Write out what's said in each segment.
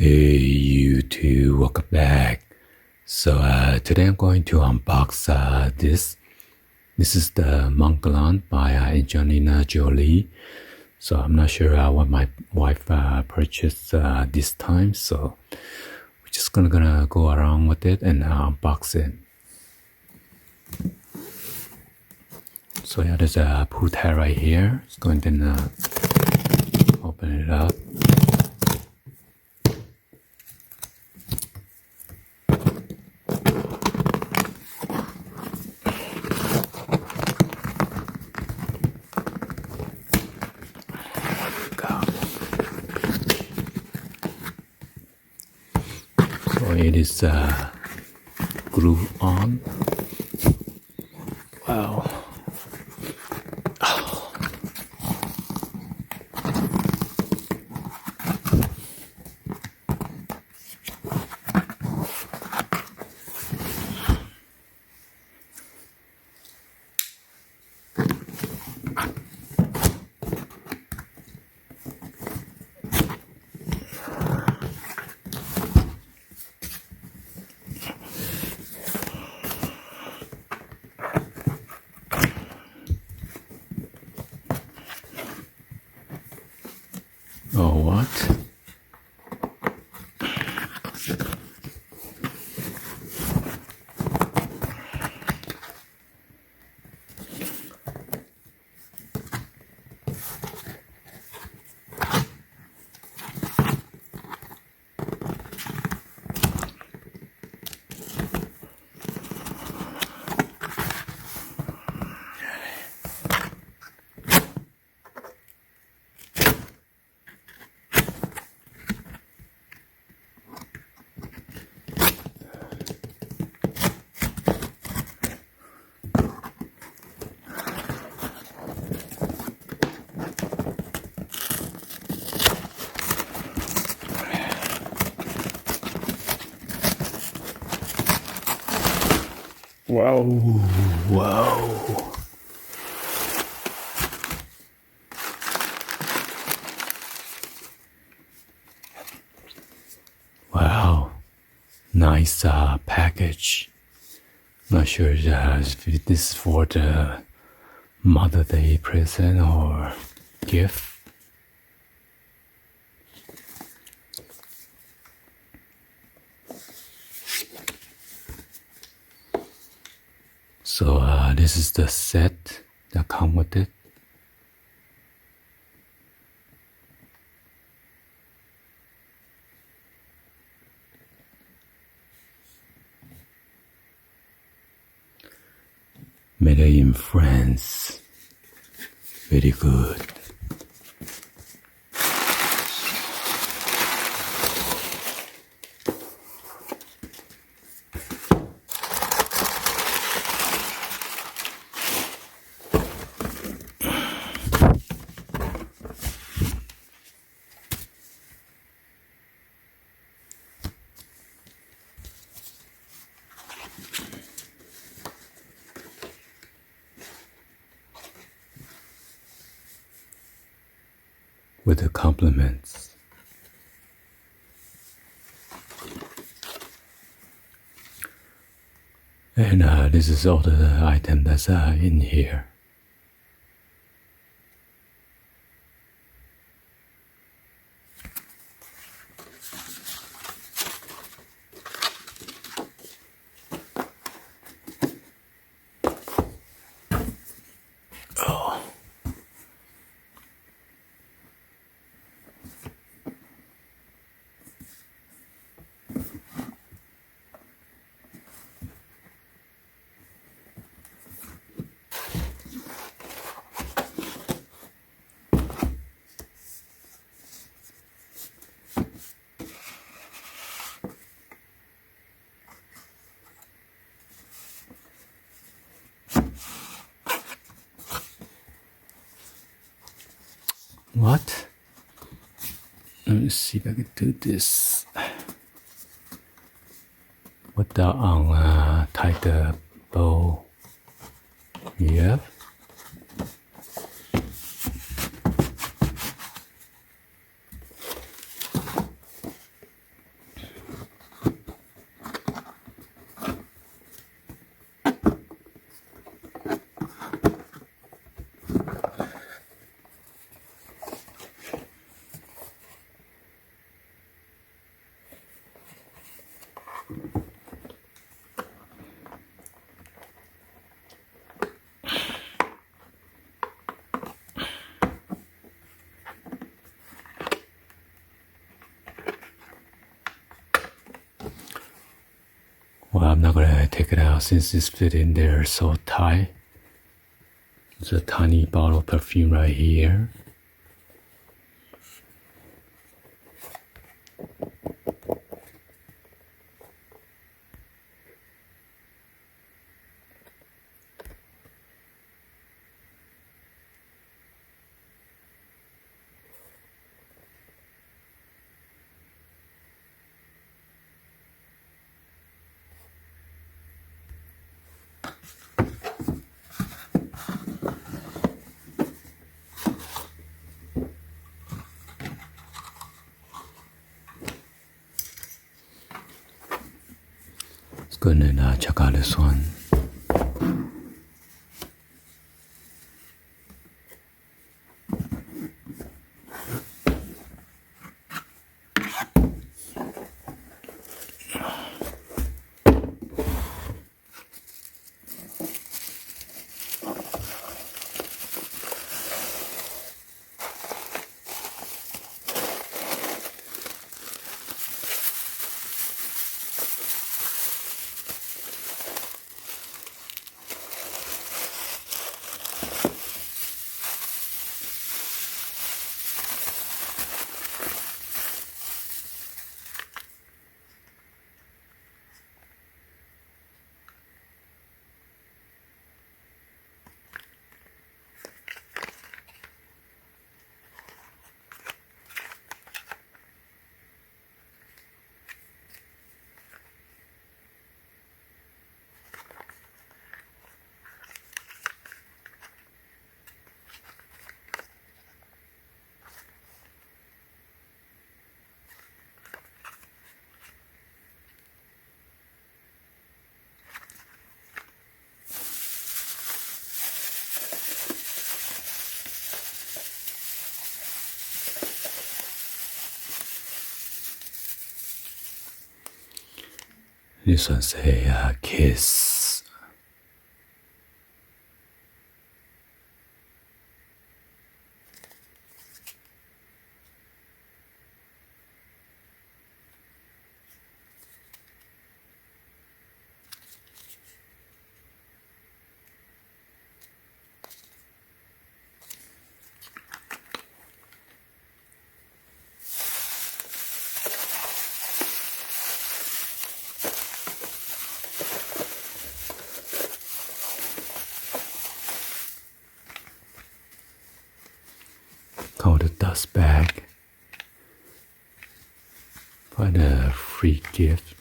Hey you two, welcome back. So today I'm going to unbox this. This is the Mon Guerlain by Angelina Jolie. So I'm not sure what my wife purchased this time. So we're just gonna go around with it and unbox it. So yeah, there's a pull tab right here. Let's go ahead and open it up. So it is glued on. Wow. Oh, what? Wow, wow. Wow, nice package. Not sure if this is for the Mother's Day present or gift. So this is the set that comes with it. Made in France. Very good. With the compliments. And this is all the item that's in here. Oh. What? Let me see if I can do this without tie the bow. Yep. I'm not gonna take it out since it's fit in there so tight. It's a tiny bottle of perfume right here. Let's go ahead and check out this one. This one's a kiss. Called a dust bag. Quite a free gift.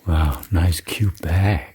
Wow, nice cute bag.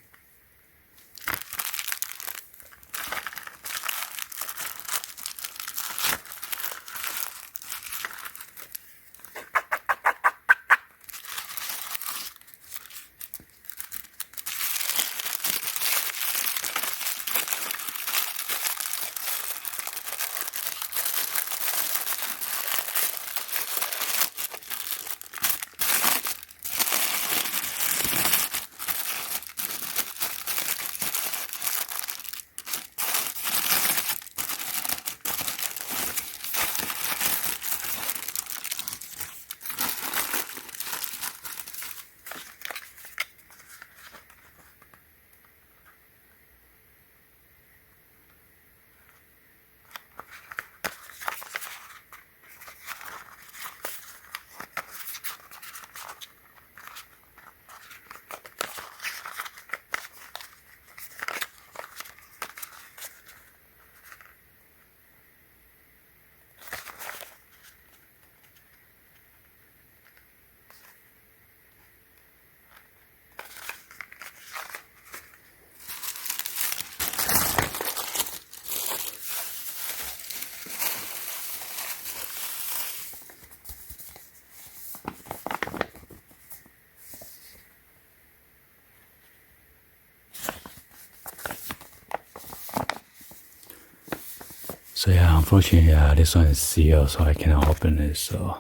So yeah, unfortunately, this one is sealed, so I cannot open it. So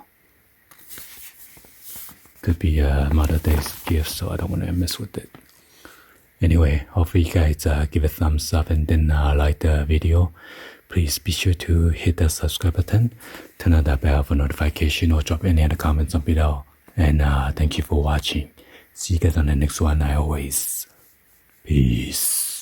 could be a Mother's Day gift, so I don't want to mess with it. Anyway, hopefully you guys give a thumbs up and then like the video. Please be sure to hit the subscribe button, turn on the bell for notification, or drop any other comments down below. And thank you for watching. See you guys on the next one. Peace.